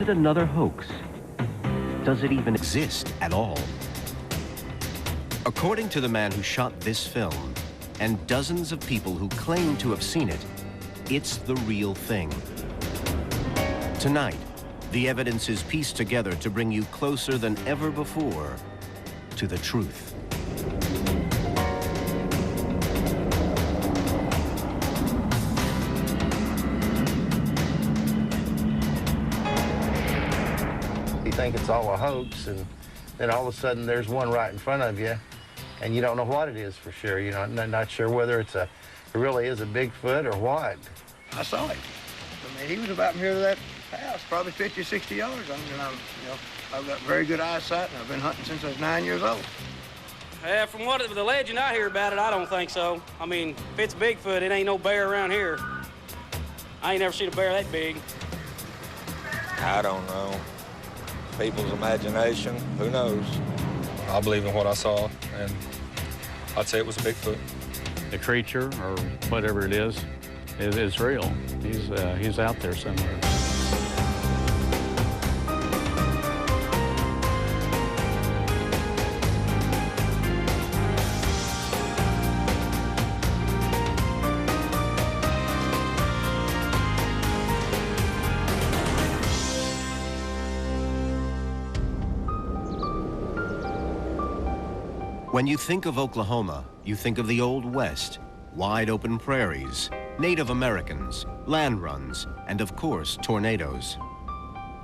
Is it another hoax? Does it even exist at all? According to the man who shot this film, and dozens of people who claim to have seen it, it's the real thing. Tonight, the evidence is pieced together to bring you closer than ever before to the truth. You think it's all a hoax, and then all of a sudden there's one right in front of you, and you don't know what it is for sure. You're not sure whether it really is a Bigfoot or what. I saw it. I mean, he was about near that house, probably 50 or 60 yards. I've got very good eyesight, and I've been hunting since I was 9 years old. From the legend I hear about it, I don't think so. I mean, if it's Bigfoot, it ain't no bear around here. I ain't never seen a bear that big. I don't know. People's imagination, who knows? I believe in what I saw, and I'd say it was a Bigfoot. The creature, or whatever it is real. He's out there somewhere. When you think of Oklahoma, you think of the Old West, wide open prairies, Native Americans, land runs, and of course, tornadoes.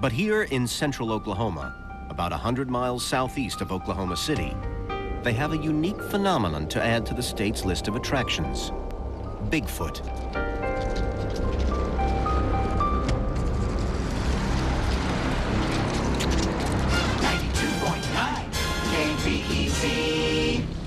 But here in central Oklahoma, about 100 miles southeast of Oklahoma City, they have a unique phenomenon to add to the state's list of attractions: Bigfoot.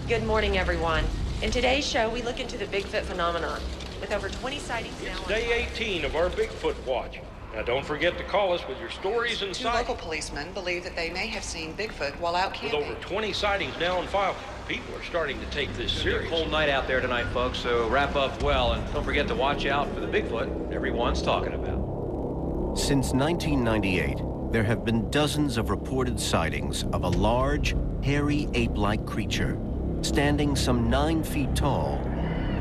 Good morning, everyone. In today's show, we look into the Bigfoot phenomenon. With over 20 sightings now... It's day 18 of our Bigfoot watch. Now, don't forget to call us with your stories and Two local policemen believe that they may have seen Bigfoot while out camping. With over 20 sightings now on file, people are starting to take this serious. It's a cold night out there tonight, folks, so wrap up well, and don't forget to watch out for the Bigfoot everyone's talking about. Since 1998, there have been dozens of reported sightings of a large, hairy ape-like creature standing some 9 feet tall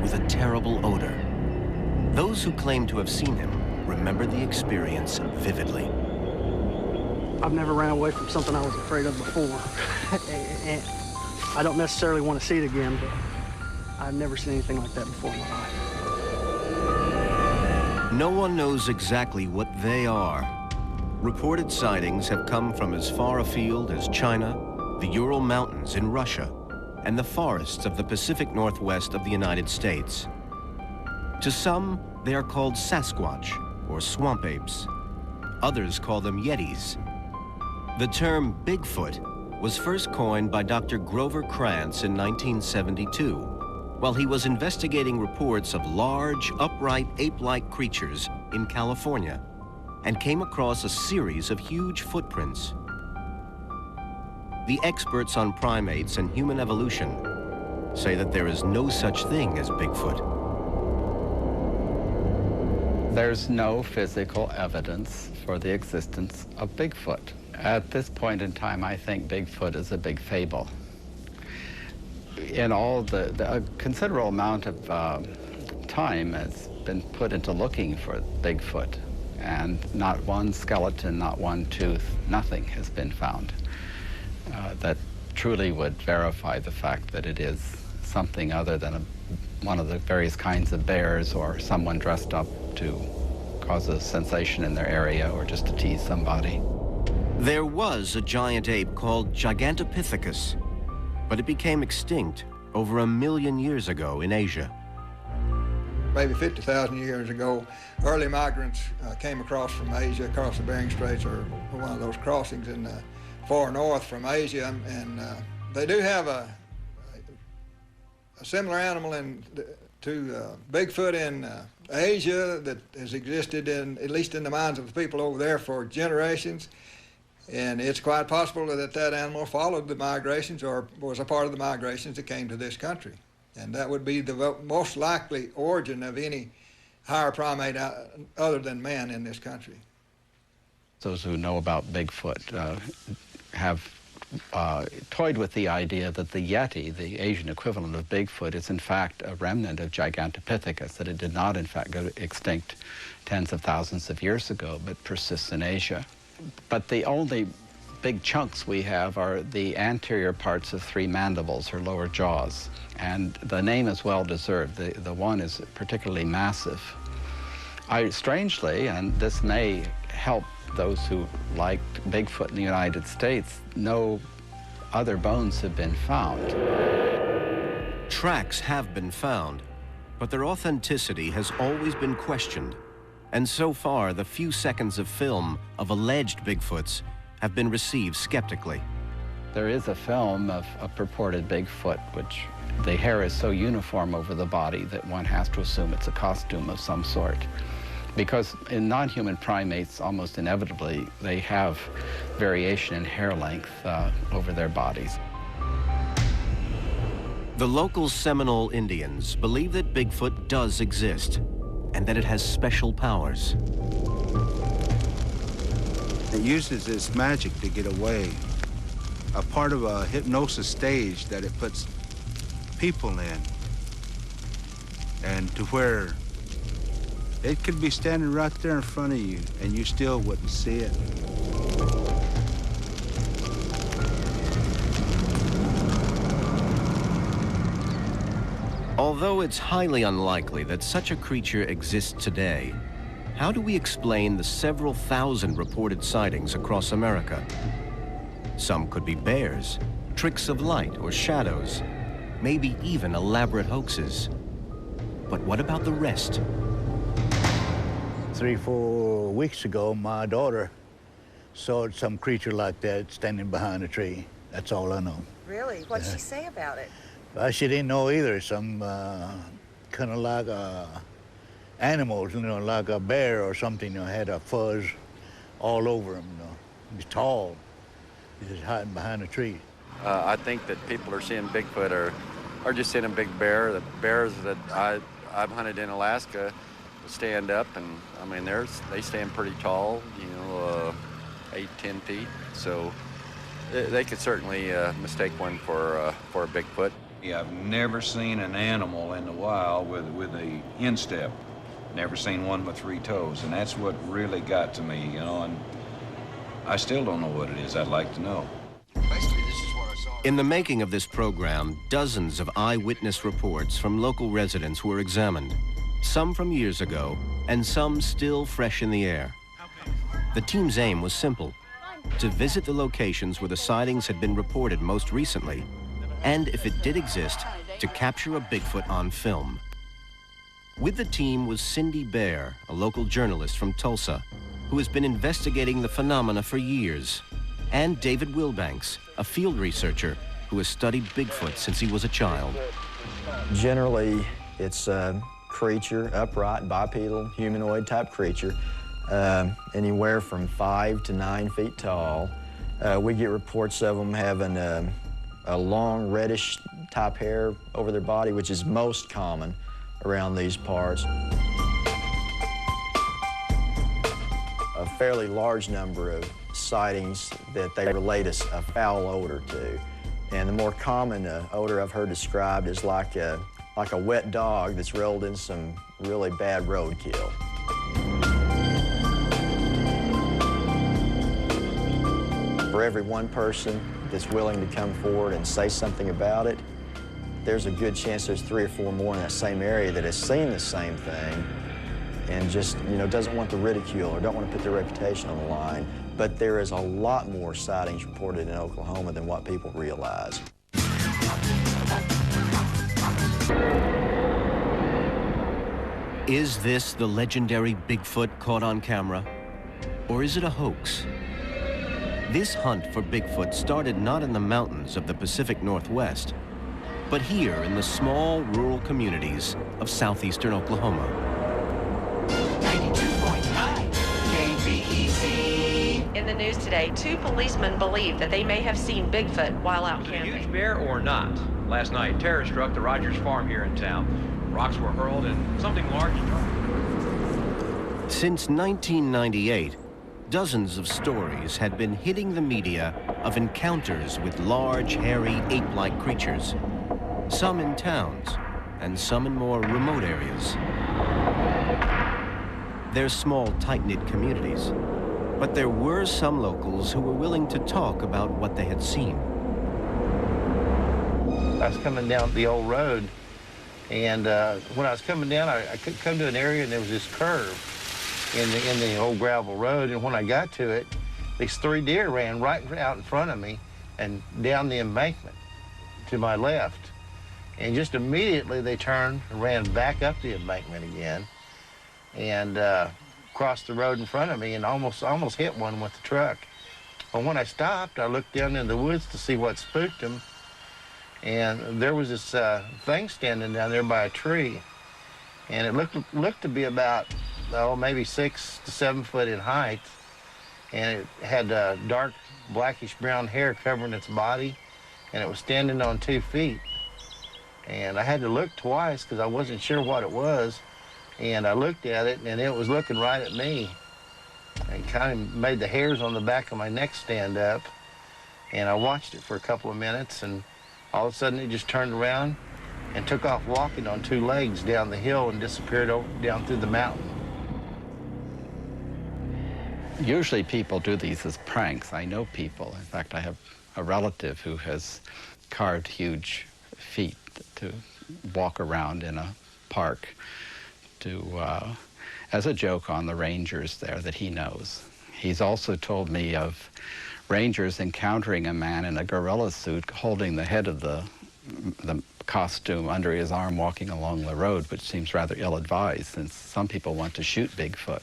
with a terrible odor. Those who claim to have seen him remember the experience vividly. I've never ran away from something I was afraid of before. And I don't necessarily want to see it again, but I've never seen anything like that before in my life. No one knows exactly what they are. Reported sightings have come from as far afield as China, the Ural Mountains in Russia, and the forests of the Pacific Northwest of the United States. To some, they are called Sasquatch, or swamp apes. Others call them Yetis. The term Bigfoot was first coined by Dr. Grover Krantz in 1972, while he was investigating reports of large, upright, ape-like creatures in California, and came across a series of huge footprints. The experts on primates and human evolution say that there is no such thing as Bigfoot. There's no physical evidence for the existence of Bigfoot. At this point in time, I think Bigfoot is a big fable. In all a considerable amount of time has been put into looking for Bigfoot, and not one skeleton, not one tooth, nothing has been found that truly would verify the fact that it is something other than one of the various kinds of bears or someone dressed up to cause a sensation in their area or just to tease somebody. There was a giant ape called Gigantopithecus, but it became extinct over 1 million years ago in Asia. Maybe 50,000 years ago, early migrants came across from Asia, across the Bering Straits, or one of those crossings in the far north from Asia, and they do have a similar animal to Bigfoot in Asia that has existed at least in the minds of the people over there for generations. And it's quite possible that animal followed the migrations or was a part of the migrations that came to this country. And that would be the most likely origin of any higher primate other than man in this country. Those who know about Bigfoot have toyed with the idea that the Yeti, the Asian equivalent of Bigfoot, is in fact a remnant of Gigantopithecus, that it did not in fact go extinct tens of thousands of years ago, but persists in Asia. But the only big chunks we have are the anterior parts of 3 mandibles, or lower jaws. And the name is well deserved. The one is particularly massive. Strangely, and this may help those who liked Bigfoot in the United States, no other bones have been found. Tracks have been found, but their authenticity has always been questioned. And so far, the few seconds of film of alleged Bigfoots have been received skeptically. There is a film of a purported Bigfoot, which the hair is so uniform over the body that one has to assume it's a costume of some sort. Because in non-human primates, almost inevitably, they have variation in hair length over their bodies. The local Seminole Indians believe that Bigfoot does exist and that it has special powers. It uses its magic to get away, a part of a hypnosis stage that it puts people in, and to where it could be standing right there in front of you and you still wouldn't see it. Although it's highly unlikely that such a creature exists today, how do we explain the several thousand reported sightings across America? Some could be bears, tricks of light or shadows, maybe even elaborate hoaxes. But what about the rest? 3-4 weeks ago, my daughter saw some creature like that standing behind a tree. That's all I know. Really? What'd she say about it? Well, she didn't know either. Some kind of like animals, you know, like a bear or something, you know, had a fuzz all over him, you know. He was tall. He was hiding behind a tree. I think that people are seeing Bigfoot or just seeing a big bear. The bears that I've hunted in Alaska stand up, and I mean they stand pretty tall, you know, 8-10 feet. So they could certainly mistake one for a Bigfoot. Yeah, I've never seen an animal in the wild with a instep. Never seen one with 3 toes, and that's what really got to me, you know. And I still don't know what it is. I'd like to know. In the making of this program, dozens of eyewitness reports from local residents were examined. Some from years ago, and some still fresh in the air. The team's aim was simple: to visit the locations where the sightings had been reported most recently, and if it did exist, to capture a Bigfoot on film. With the team was Cindy Bear, a local journalist from Tulsa, who has been investigating the phenomena for years, and David Wilbanks, a field researcher who has studied Bigfoot since he was a child. Generally, it's creature, upright, bipedal, humanoid type creature, anywhere from 5 to 9 feet tall. We get reports of them having a long reddish type hair over their body, which is most common around these parts. A fairly large number of sightings that they relate a foul odor to. And the more common odor I've heard described is like a wet dog that's rolled in some really bad roadkill. For every one person that's willing to come forward and say something about it, there's a good chance there's 3 or 4 more in that same area that has seen the same thing and just, you know, doesn't want the ridicule or don't want to put their reputation on the line. But there is a lot more sightings reported in Oklahoma than what people realize. Is this the legendary Bigfoot caught on camera? Or is it a hoax? This hunt for Bigfoot started not in the mountains of the Pacific Northwest, but here in the small rural communities of southeastern Oklahoma. 92.9 KBEZ. In the news today, 2 policemen believe that they may have seen Bigfoot while out camping. A huge bear or not? Last night, terror struck the Rogers farm here in town. Rocks were hurled and something large struck. Since 1998, Dozens of stories had been hitting the media of encounters with large, hairy, ape-like creatures, some in towns and some in more remote areas. They're small, tight-knit communities, but there were some locals who were willing to talk about what they had seen. I was coming down the old road, and when I was coming down, I could come to an area and there was this curve in the old gravel road, and when I got to it, these 3 deer ran right out in front of me and down the embankment to my left. And just immediately they turned and ran back up the embankment again and crossed the road in front of me and almost hit one with the truck. But when I stopped, I looked down in the woods to see what spooked them, and there was this thing standing down there by a tree, and it looked to be about, oh, maybe 6 to 7 foot in height, and it had dark blackish brown hair covering its body, and it was standing on 2 feet. And I had to look twice because I wasn't sure what it was, and I looked at it, and it was looking right at me. It kind of made the hairs on the back of my neck stand up, and I watched it for a couple of minutes, and all of a sudden it just turned around and took off walking on 2 legs down the hill and disappeared down through the mountain. Usually people do these as pranks. I know people. In fact, I have a relative who has carved huge feet to walk around in a park as a joke on the rangers there that he knows. He's also told me of rangers encountering a man in a gorilla suit holding the head of the costume under his arm walking along the road, which seems rather ill-advised since some people want to shoot Bigfoot.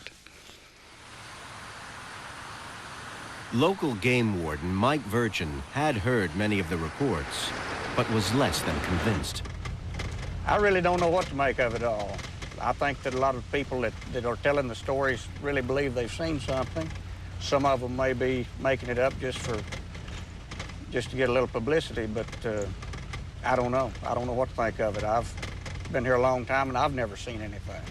Local game warden Mike Virgin had heard many of the reports, but was less than convinced. I really don't know what to make of it all. I think that a lot of people that are telling the stories really believe they've seen something. Some of them may be making it up just to get a little publicity, but I don't know. I don't know what to think of it. I've been here a long time, and I've never seen anything.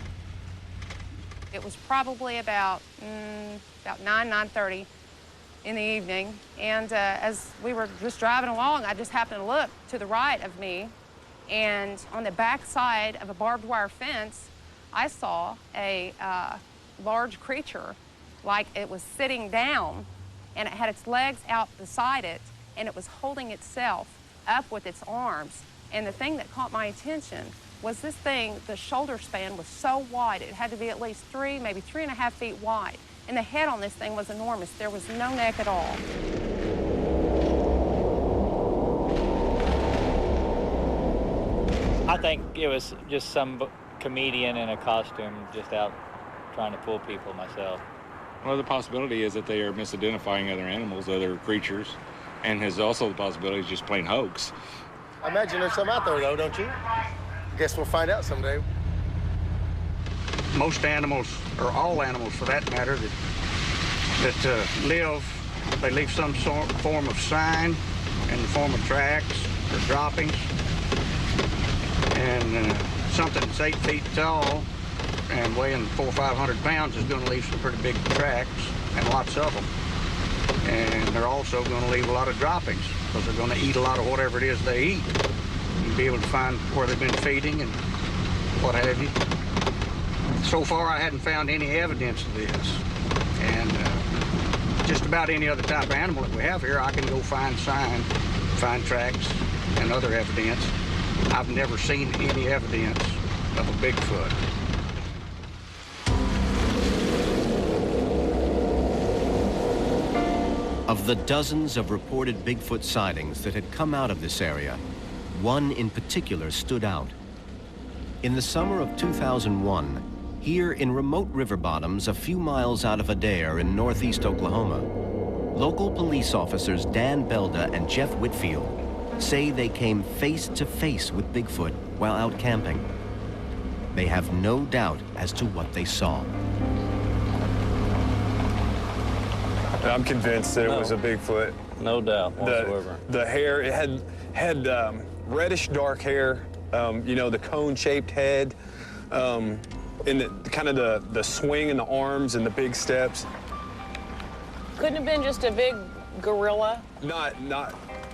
It was probably about 9:30 in the evening, and as we were just driving along, I just happened to look to the right of me, and on the back side of a barbed wire fence, I saw a large creature, like it was sitting down, and it had its legs out beside it, and it was holding itself up with its arms. And the thing that caught my attention was this thing, the shoulder span was so wide, it had to be at least 3, maybe 3.5 feet wide. And the head on this thing was enormous. There was no neck at all. I think it was just some comedian in a costume just out trying to fool people myself. Well, the possibility is that they are misidentifying other animals, other creatures, and there's also the possibility it's just plain hoax. I imagine there's some out there, though, don't you? Guess we'll find out someday. Most animals, or all animals for that matter, that live, they leave some form of sign in the form of tracks or droppings. And something that's 8 feet tall and weighing 400 or 500 pounds is going to leave some pretty big tracks, and lots of them. And they're also going to leave a lot of droppings because they're going to eat a lot of whatever it is they eat. You'll be able to find where they've been feeding and what have you. So far, I hadn't found any evidence of this. And just about any other type of animal that we have here, I can go find sign, find tracks, and other evidence. I've never seen any evidence of a Bigfoot. Of the dozens of reported Bigfoot sightings that had come out of this area, one in particular stood out. In the summer of 2001, here in remote river bottoms a few miles out of Adair in northeast Oklahoma, local police officers Dan Belda and Jeff Whitfield say they came face to face with Bigfoot while out camping. They have no doubt as to what they saw. I'm convinced that it was a Bigfoot. No doubt whatsoever. The hair, it had reddish dark hair, you know, the cone-shaped head, and kind of the swing in the arms and the big steps. Couldn't have been just a big gorilla? Not,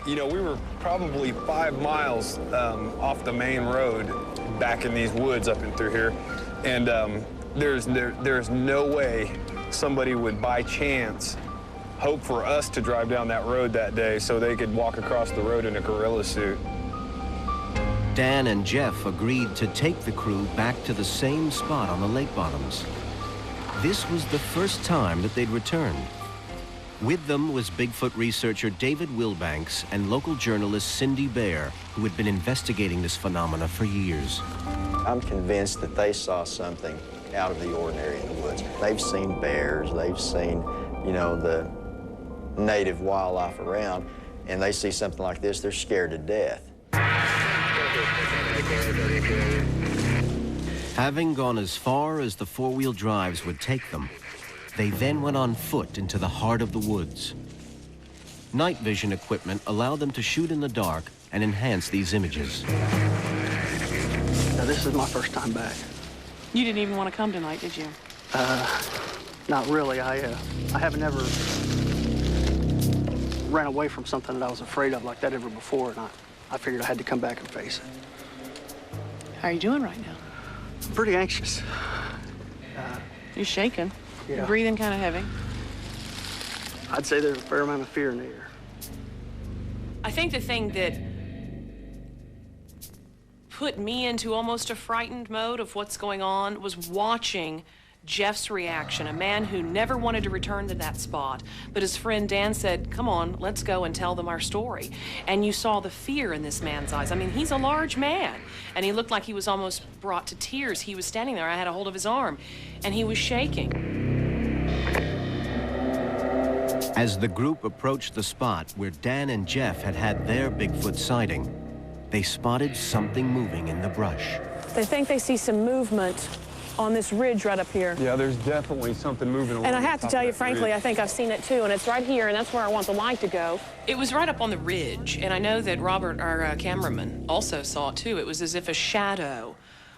you know, we were probably 5 miles off the main road back in these woods up and through here. And there's no way somebody would by chance hope for us to drive down that road that day so they could walk across the road in a gorilla suit. Dan and Jeff agreed to take the crew back to the same spot on the lake bottoms. This was the first time that they'd returned. With them was Bigfoot researcher David Wilbanks and local journalist Cindy Bear, who had been investigating this phenomena for years. I'm convinced that they saw something out of the ordinary in the woods. They've seen bears, they've seen, you know, the native wildlife around, and they see something like this, they're scared to death. Having gone as far as the four-wheel drives would take them, they then went on foot into the heart of the woods. Night vision equipment allowed them to shoot in the dark and enhance these images. Now, this is my first time back. You didn't even want to come tonight, did you? Not really. I haven't ever ran away from something that I was afraid of like that ever before, and I figured I had to come back and face it. How are you doing right now? Pretty anxious. You're shaking. Yeah. You're breathing kind of heavy. I'd say there's a fair amount of fear in the air. I think the thing that put me into almost a frightened mode of what's going on was watching Jeff's reaction, a man who never wanted to return to that spot. But his friend Dan said, come on, let's go and tell them our story. And you saw the fear in this man's eyes. I mean, he's a large man, and he looked like he was almost brought to tears. He was standing there, I had a hold of his arm, and he was shaking. As the group approached the spot where Dan and Jeff had had their Bigfoot sighting, they spotted something moving in the brush. They think they see some movement on this ridge right up here. Yeah, there's definitely something moving along. And I have to tell you, frankly, I think I've seen it too, and it's right here, and that's where I want the light to go. It was right up on the ridge, and I know that Robert, our cameraman, also saw it too. It was as if a shadow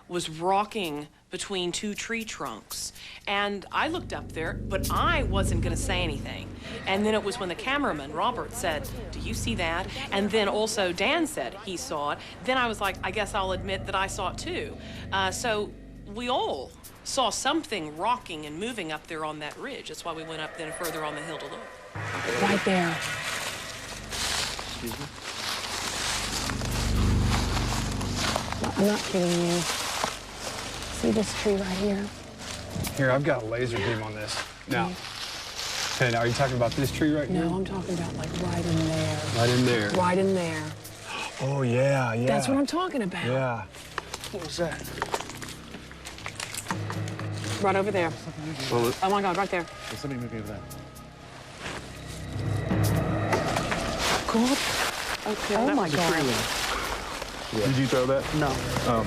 was rocking between two tree trunks. And I looked up there, but I wasn't gonna say anything. And then it was when the cameraman, Robert, said, do you see that? And then also Dan said he saw it. Then I was like, I guess I'll admit that I saw it too. So we all saw something rocking and moving up there on that ridge. That's why we went up then further on the hill to look. Right there. Excuse me? I'm not kidding you. See this tree right here? Here, I've got a laser beam on this. Now, okay, now are you talking about this tree right here? No, I'm talking about like right in there. Right in there? Right in there. Oh, yeah, yeah. That's what I'm talking about. Yeah. What was that? Right over there. Well, Oh my God, right there. there's somebody moving over that. God. Okay. Oh my God. Yeah. Did you throw that? No.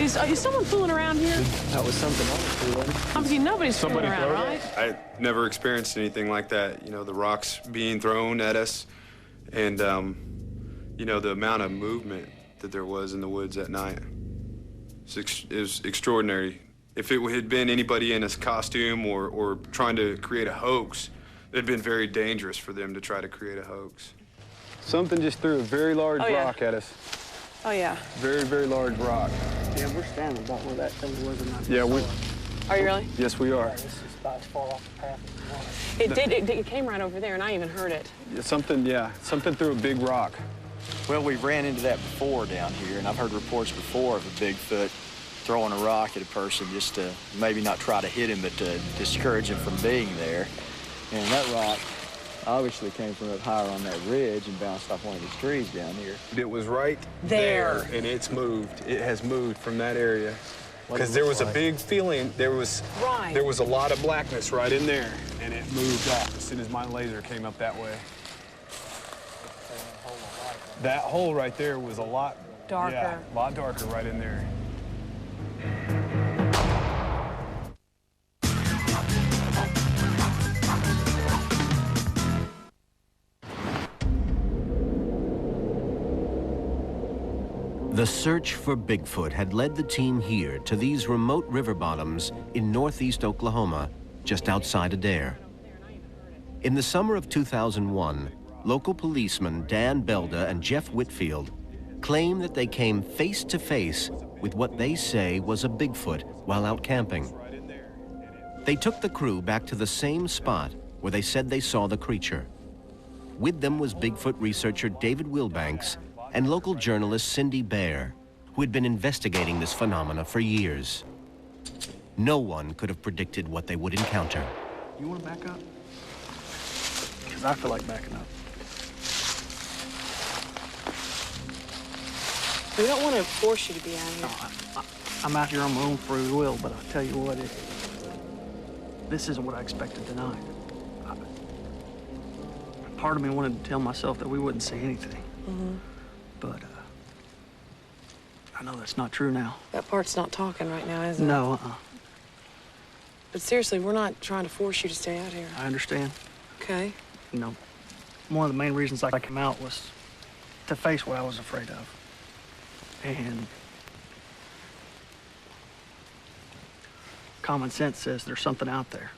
Is someone fooling around here? That was something else. Obviously, nobody's fooling around, right? I never experienced anything like that. You know, the rocks being thrown at us, and you know, the amount of movement that there was in the woods at night. It was extraordinary. If it had been anybody in a costume or trying to create a hoax, it'd been very dangerous for them to try to create a hoax. Something just threw a very large rock at us. Oh, yeah. Very, very large rock. Yeah, we're standing about where that thing was. Yeah, we... Are you really? Yes, we are. This is about as far off the path as It did. It came right over there, and I even heard it. Something threw a big rock. Well, we've ran into that before down here, and I've heard reports before of a Bigfoot throwing a rock at a person just to maybe not try to hit him, but to discourage him from being there. And that rock obviously came from up higher on that ridge and bounced off one of these trees down here. It was right there, and it's moved. It has moved from that area. Because there was a big feeling, there was a lot of blackness right in there, and it moved off as soon as my laser came up that way. That hole right there was a lot darker. Yeah, a lot darker right in there. The search for Bigfoot had led the team here to these remote river bottoms in northeast Oklahoma, just outside Adair. In the summer of 2001, local policemen Dan Belda and Jeff Whitfield claim that they came face to face with what they say was a Bigfoot while out camping. They took the crew back to the same spot where they said they saw the creature. With them was Bigfoot researcher David Wilbanks and local journalist Cindy Baer, who had been investigating this phenomena for years. No one could have predicted what they would encounter. You want to back up? Because I feel like backing up. We don't want to force you to be out here. No, I'm out here on my own free will, but I'll tell you what, this isn't what I expected tonight. Part of me wanted to tell myself that we wouldn't see anything. Mm-hmm. But I know that's not true now. That part's not talking right now, is it? No, But seriously, we're not trying to force you to stay out here. I understand. Okay. You know, one of the main reasons I came out was to face what I was afraid of. And common sense says there's something out there.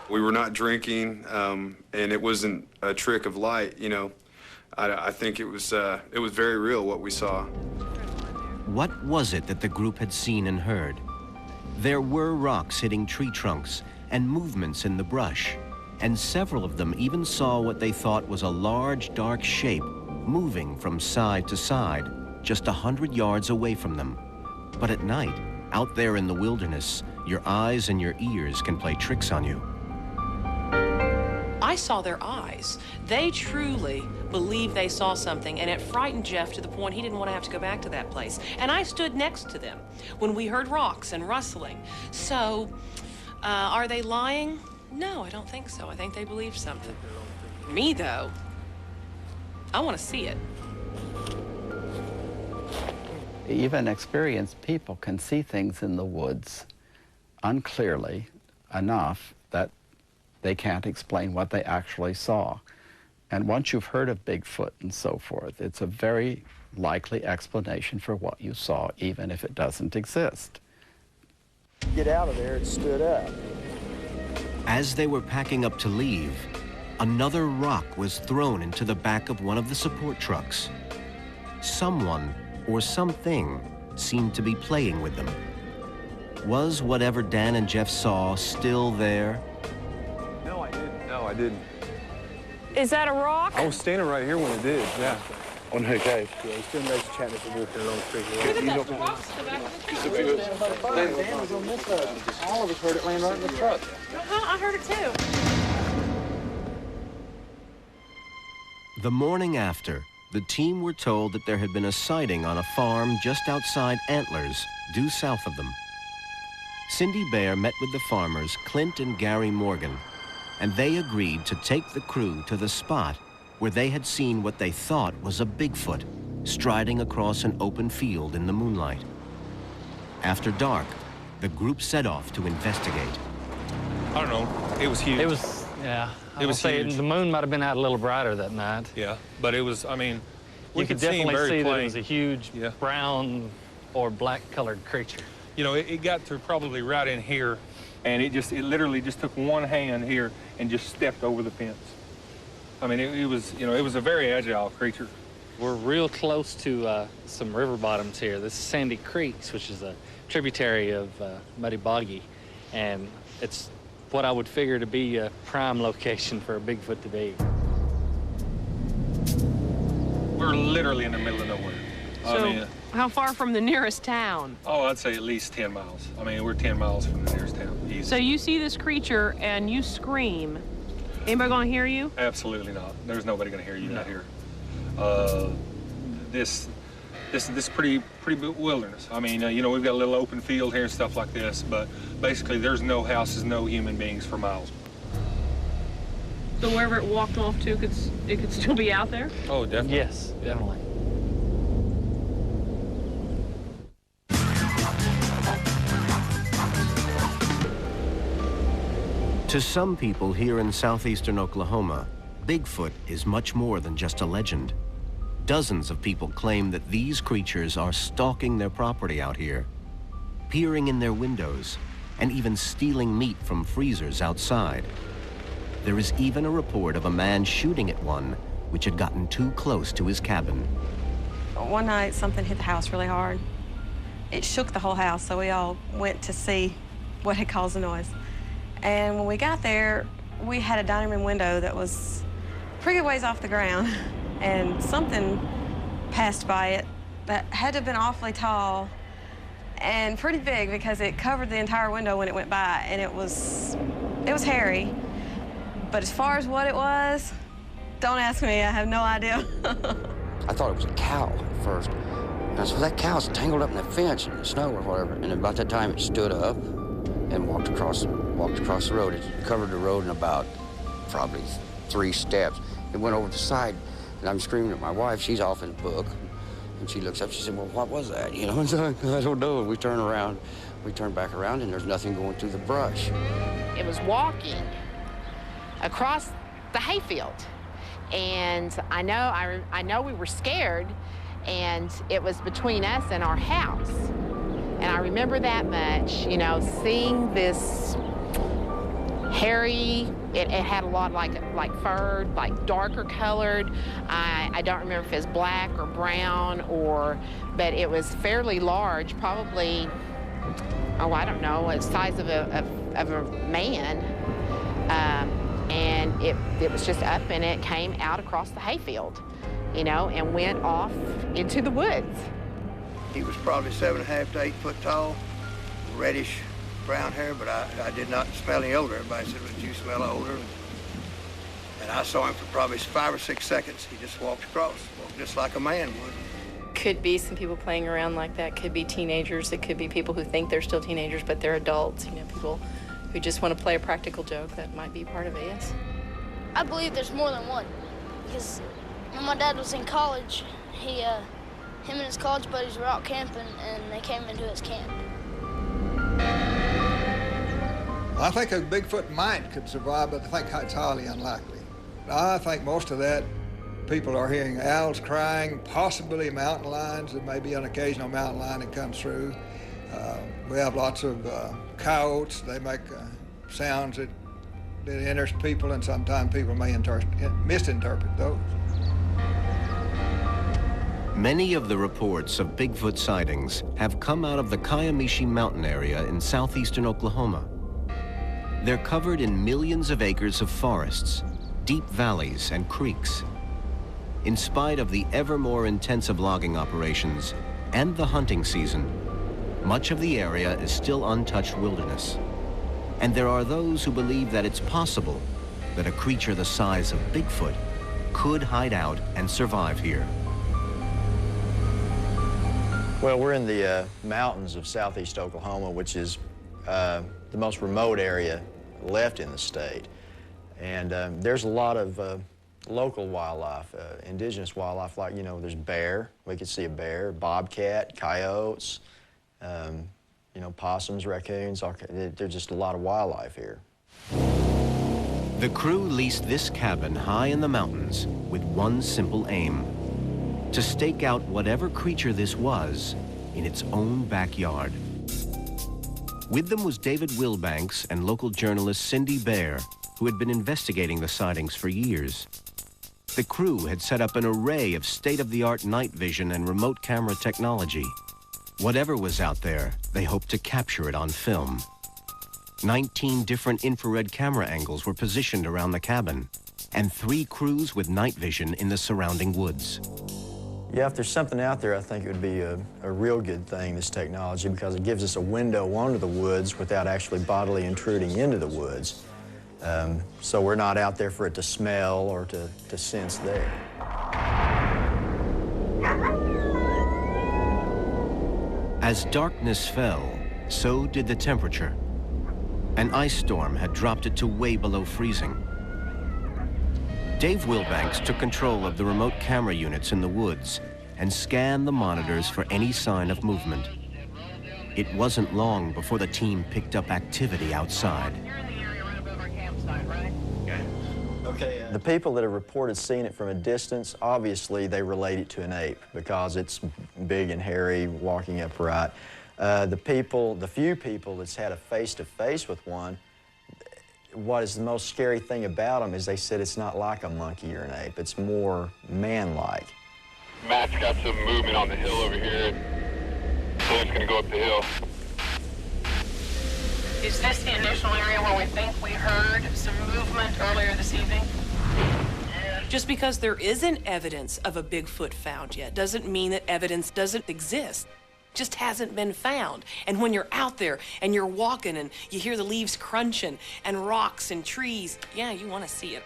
We were not drinking, and it wasn't a trick of light, you know. I think it was very real what we saw. What was it that the group had seen and heard? There were rocks hitting tree trunks and movements in the brush, and several of them even saw what they thought was a large, dark shape moving from side to side, just 100 yards away from them. But at night, out there in the wilderness, your eyes and your ears can play tricks on you. I saw their eyes. They truly believed they saw something, and it frightened Jeff to the point he didn't want to have to go back to that place. And I stood next to them when we heard rocks and rustling. So, are they lying? No, I don't think so. I think they believe something. Me, though, I want to see it. Even experienced people can see things in the woods unclearly enough that they can't explain what they actually saw. And once you've heard of Bigfoot and so forth, it's a very likely explanation for what you saw, even if it doesn't exist. Get out of there, it stood up. As they were packing up to leave, another rock was thrown into the back of one of the support trucks. Someone or something seemed to be playing with them. Was whatever Dan and Jeff saw still there? No, I didn't. No, I didn't. Is that a rock? I was standing right here when it did, yeah. On her case. Yeah, he's still nice chatting as we're walking along the street. Look at that rocks in the back of the truck. All of us heard it land right in the truck. I heard it too. The morning after, the team were told that there had been a sighting on a farm just outside Antlers, due south of them. Cindy Baer met with the farmers, Clint and Gary Morgan, and they agreed to take the crew to the spot where they had seen what they thought was a Bigfoot striding across an open field in the moonlight. After dark, the group set off to investigate. I don't know. It was huge. It was, yeah. It was huge. The moon might have been out a little brighter that night. Yeah, but it was, I mean, you could definitely see that it was a huge yeah. brown or black-colored creature. You know, it got to probably right in here, and it literally just took one hand here and just stepped over the fence. I mean, it was, you know, it was a very agile creature. We're real close to some river bottoms here. This is Sandy Creeks, which is a tributary of Muddy Boggy, and it's what I would figure to be a prime location for a Bigfoot to be. We're literally in the middle of nowhere. So, how far from the nearest town? Oh, I'd say at least 10 miles. I mean, we're 10 miles from the nearest town. Easy. So you see this creature and you scream. Anybody gonna hear you? Absolutely not. There's nobody gonna hear you out here. This pretty wilderness. I mean, you know, we've got a little open field here and stuff like this, but basically there's no houses, no human beings for miles. So wherever it walked off to, it could still be out there? Oh, definitely. Yes, definitely. To some people here in southeastern Oklahoma, Bigfoot is much more than just a legend. Dozens of people claim that these creatures are stalking their property out here, peering in their windows, and even stealing meat from freezers outside. There is even a report of a man shooting at one which had gotten too close to his cabin. One night, something hit the house really hard. It shook the whole house, so we all went to see what had caused the noise. And when we got there, we had a dining room window that was pretty good ways off the ground, and something passed by it that had to have been awfully tall and pretty big because it covered the entire window when it went by, and it was hairy. But as far as what it was, don't ask me, I have no idea. I thought it was a cow at first. And I said, well, that cow's tangled up in the fence in the snow or whatever. And about that time, it stood up and walked across the road. It covered the road in about probably 3 steps. It went over the side, and I'm screaming at my wife. She's off in the book. And she looks up, she said, well, what was that? You know, so I don't know. We turn around, we turn back around, and there's nothing going through the brush. It was walking across the hayfield. And I know we were scared, and it was between us and our house. And I remember that much, you know, seeing this hairy, it had a lot like fur, like darker colored. I don't remember if it was black or brown but it was fairly large, probably, oh, I don't know, the size of a man. And it was just up, and it came out across the hayfield, you know, and went off into the woods. He was probably 7.5 to 8 foot tall, reddish brown hair, but I did not smell any older. Everybody said, well, you smell older. And I saw him for probably 5 or 6 seconds. He just walked just like a man would. Could be some people playing around like that. Could be teenagers. It could be people who think they're still teenagers, but they're adults. You know, people who just want to play a practical joke. That might be part of it, yes. I believe there's more than one, because when my dad was in college, him and his college buddies were out camping, and they came into his camp. I think a Bigfoot might could survive, but I think it's highly unlikely. I think most of that, people are hearing owls crying, possibly mountain lions. There may be an occasional mountain lion that comes through. We have lots of coyotes. They make sounds that interest people, and sometimes people may misinterpret those. Many of the reports of Bigfoot sightings have come out of the Kiamishi Mountain area in southeastern Oklahoma. They're covered in millions of acres of forests, deep valleys, and creeks. In spite of the ever more intensive logging operations and the hunting season, much of the area is still untouched wilderness. And there are those who believe that it's possible that a creature the size of Bigfoot could hide out and survive here. Well, we're in the mountains of southeast Oklahoma, which is the most remote area left in the state. And there's a lot of local wildlife, indigenous wildlife, like, you know, there's bear. We could see a bear, bobcat, coyotes, you know, possums, raccoons. There's just a lot of wildlife here. The crew leased this cabin high in the mountains with one simple aim: to stake out whatever creature this was in its own backyard. With them was David Wilbanks and local journalist Cindy Baer, who had been investigating the sightings for years. The crew had set up an array of state-of-the-art night vision and remote camera technology. Whatever was out there, they hoped to capture it on film. 19 different infrared camera angles were positioned around the cabin, and 3 crews with night vision in the surrounding woods. Yeah, if there's something out there, I think it would be a real good thing, this technology, because it gives us a window onto the woods without actually bodily intruding into the woods. So we're not out there for it to smell or to sense there. As darkness fell, so did the temperature. An ice storm had dropped it to way below freezing. Dave Wilbanks took control of the remote camera units in the woods and scanned the monitors for any sign of movement. It wasn't long before the team picked up activity outside. The people that have reported seeing it from a distance, obviously they relate it to an ape because it's big and hairy, walking upright. The few people that's had a face-to-face with one, what is the most scary thing about them is they said it's not like a monkey or an ape. It's more man-like. Matt's got some movement on the hill over here. So it's gonna go up the hill. Is this the initial area where we think we heard some movement earlier this evening? Just because there isn't evidence of a Bigfoot found yet doesn't mean that evidence doesn't exist. It just hasn't been found. And when you're out there and you're walking and you hear the leaves crunching and rocks and trees, yeah, you want to see it.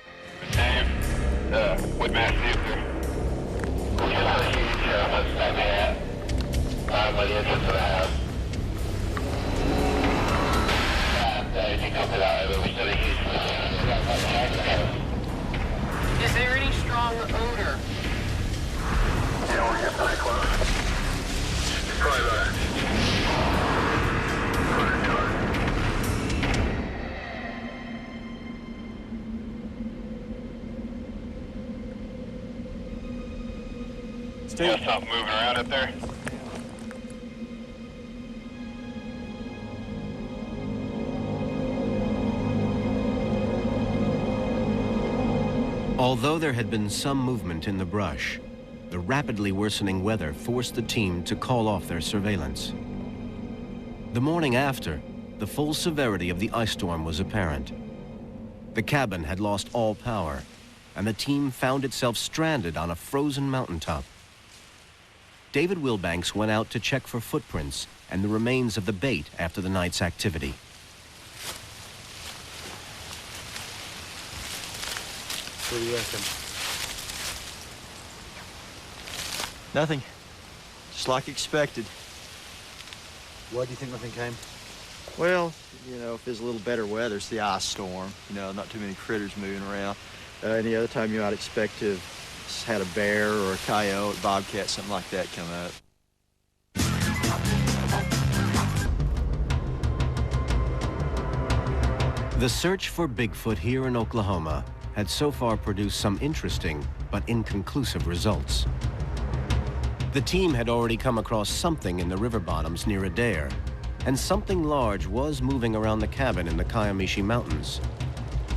Would Matt see if there? By the entrance of the house. If you come to that, we said Is there any strong odor? Yeah, we're getting pretty close. It's probably about Steve. Yeah, something moving around up there. Although there had been some movement in the brush, the rapidly worsening weather forced the team to call off their surveillance. The morning after, the full severity of the ice storm was apparent. The cabin had lost all power, and the team found itself stranded on a frozen mountaintop. David Wilbanks went out to check for footprints and the remains of the bait after the night's activity. What do you reckon? Nothing. Just like expected. Why do you think nothing came? Well, you know, if there's a little better weather, it's the ice storm. You know, not too many critters moving around. Any other time you might expect to have had a bear or a coyote, bobcat, something like that come up. The search for Bigfoot here in Oklahoma had so far produced some interesting but inconclusive results. The team had already come across something in the river bottoms near Adair, and something large was moving around the cabin in the Kiamishi Mountains.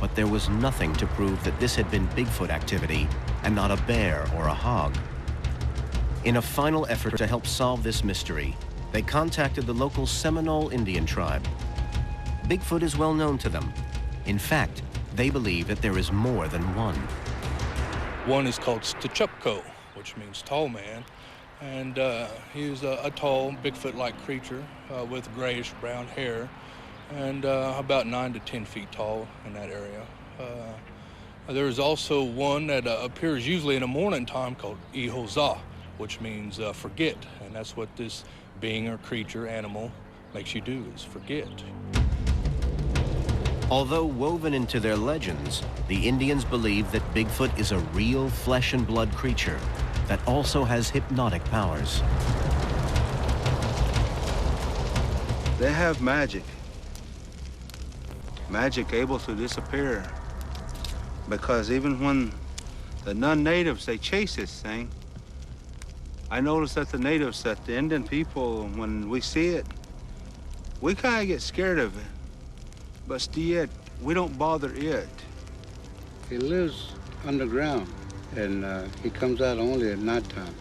But there was nothing to prove that this had been Bigfoot activity and not a bear or a hog. In a final effort to help solve this mystery, they contacted the local Seminole Indian tribe. Bigfoot is well known to them. In fact, they believe that there is more than one. One is called Stechupko, which means tall man. And he's a tall, Bigfoot-like creature with grayish-brown hair and about 9 to 10 feet tall in that area. There is also one that appears usually in the morning time called Ihoza, which means forget. And that's what this being or creature, animal, makes you do, is forget. Although woven into their legends, the Indians believe that Bigfoot is a real flesh and blood creature that also has hypnotic powers. They have magic. Magic able to disappear. Because even when the non-natives, they chase this thing, I noticed that the natives, that the Indian people, when we see it, we kind of get scared of it. But still, we don't bother it. He lives underground, and he comes out only at nighttime.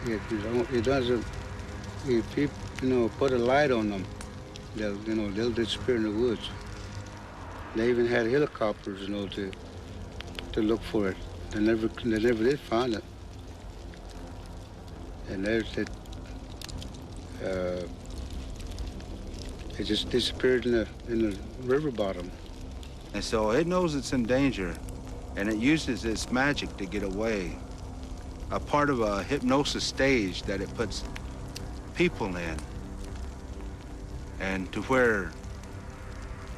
He doesn't. If you put a light on them, they'll disappear in the woods. They even had helicopters, to look for it. They never did find it. And it just disappeared in the river bottom. And so it knows it's in danger, and it uses its magic to get away. A part of a hypnosis stage that it puts people in. And to where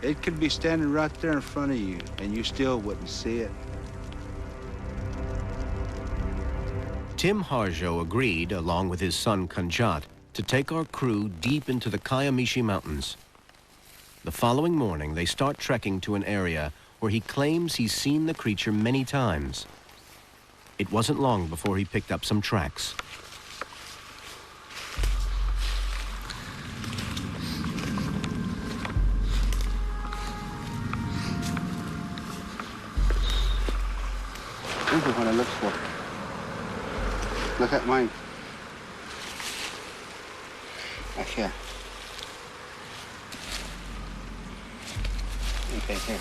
it could be standing right there in front of you, and you still wouldn't see it. Tim Harjo agreed, along with his son Kanjat, to take our crew deep into the Kiamishi Mountains. The following morning, they start trekking to an area where he claims he's seen the creature many times. It wasn't long before he picked up some tracks. This is what it looks for. Look at mine. Right here. Okay, here.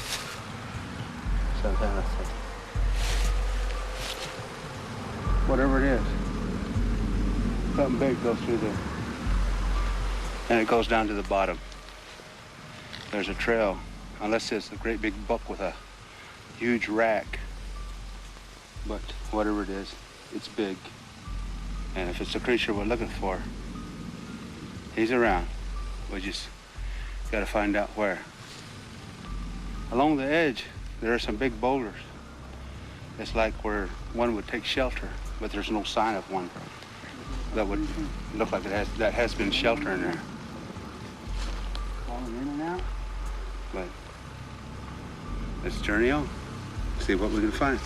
So then let's see. Whatever it is, something big goes through there. And it goes down to the bottom. There's a trail, unless it's a great big buck with a huge rack. But whatever it is, it's big. And if it's the creature we're looking for, he's around. We just gotta find out where. Along the edge, there are some big boulders. It's like where one would take shelter, but there's no sign of one that would look like that has been shelter in there. Falling in and out. But let's journey on, see what we can find.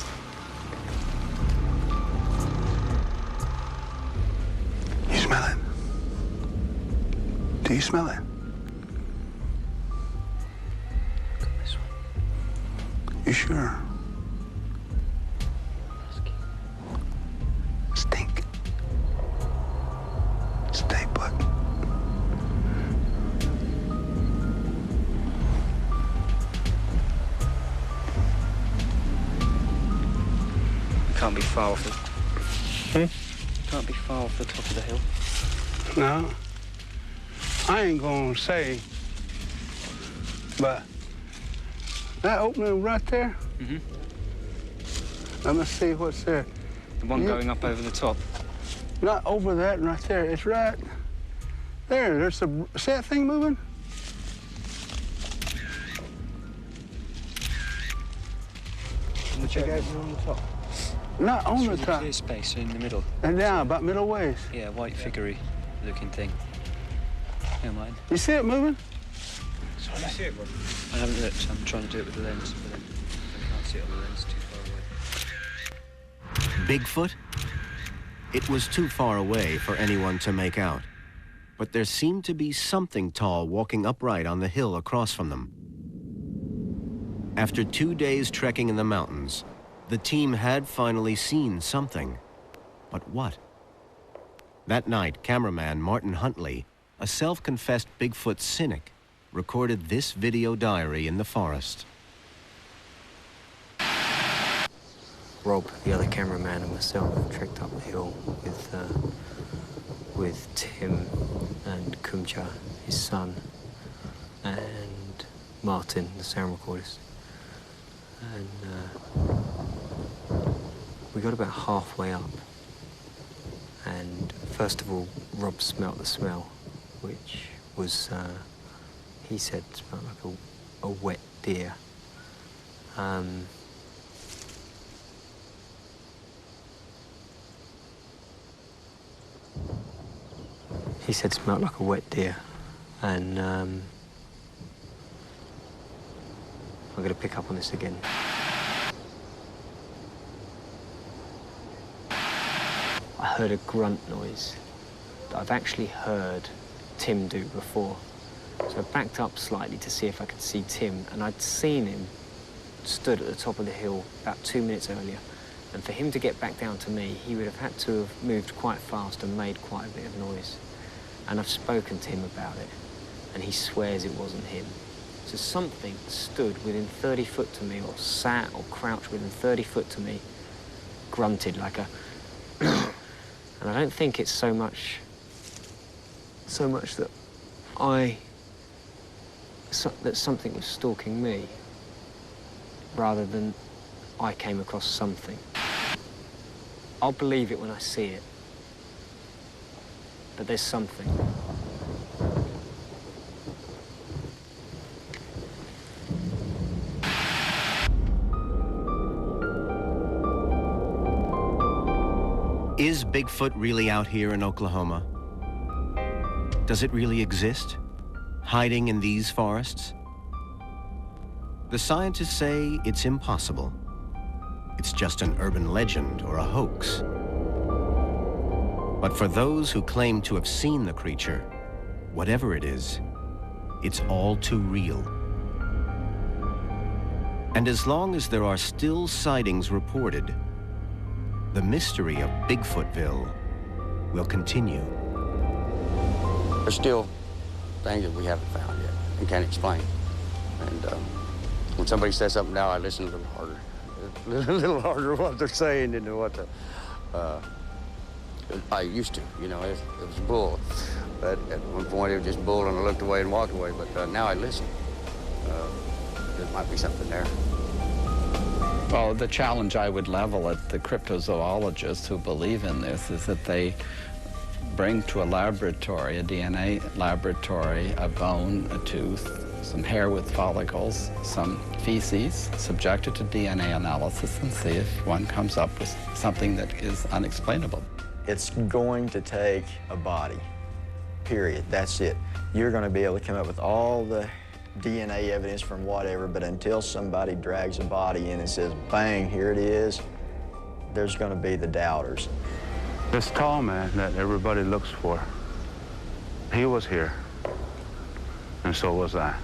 You smell it? Do you smell it? This one. You sure? Stink. Stay put. Can't be far off the... Can't be far off the top of the hill. No, I ain't gonna say, but that opening right there, let me see what's there. The one going up over the top? Not over that right there, it's right there. There's the, see that thing moving? On the cherry on the top? Not on the the top. clear space in the middle. And down, about middle ways. Yeah, white figurey looking thing. Never mind. You see it moving? Sorry. I see it, Rob. I haven't looked. I'm trying to do it with the lens, but I can't see it on the lens too far away. Bigfoot? It was too far away for anyone to make out. But there seemed to be something tall walking upright on the hill across from them. After 2 days trekking in the mountains, the team had finally seen something. But what? That night, cameraman Martin Huntley, a self-confessed Bigfoot cynic, recorded this video diary in the forest. Rob, the other cameraman, and myself trekked up the hill with Tim and Kumcha, his son, and Martin, the sound recordist. And we got about halfway up. And first of all, Rob smelt the smell, which was, he said, smelled like a wet deer. He said smelled like a wet deer, and I'm going to pick up on this again. I heard a grunt noise that I've actually heard Tim do before. So I backed up slightly to see if I could see Tim, and I'd seen him stood at the top of the hill about 2 minutes earlier. And for him to get back down to me, he would have had to have moved quite fast and made quite a bit of noise. And I've spoken to him about it, and he swears it wasn't him. So something stood within 30 foot to me, or sat or crouched within 30 foot to me, grunted like a... And I don't think it's so much that that something was stalking me, rather than I came across something. I'll believe it when I see it. But there's something. Is Bigfoot really out here in Oklahoma? Does it really exist, hiding in these forests? The scientists say it's impossible. It's just an urban legend or a hoax. But for those who claim to have seen the creature, whatever it is, it's all too real. And as long as there are still sightings reported, the mystery of Bigfootville will continue. There's still things that we haven't found yet and can't explain. And when somebody says something now, I listen a little harder. A little harder what they're saying than what I used to. You know, it was bull. But at one point, it was just bull, and I looked away and walked away. But now I listen. There might be something there. Well, the challenge I would level at the cryptozoologists who believe in this is that they bring to a laboratory, a DNA laboratory, a bone, a tooth, some hair with follicles, some feces, subject it to DNA analysis and see if one comes up with something that is unexplainable. It's going to take a body, period. That's it. You're going to be able to come up with all the DNA evidence from whatever, but until somebody drags a body in and says, bang, here it is, there's going to be the doubters. This tall man that everybody looks for, he was here, and so was I.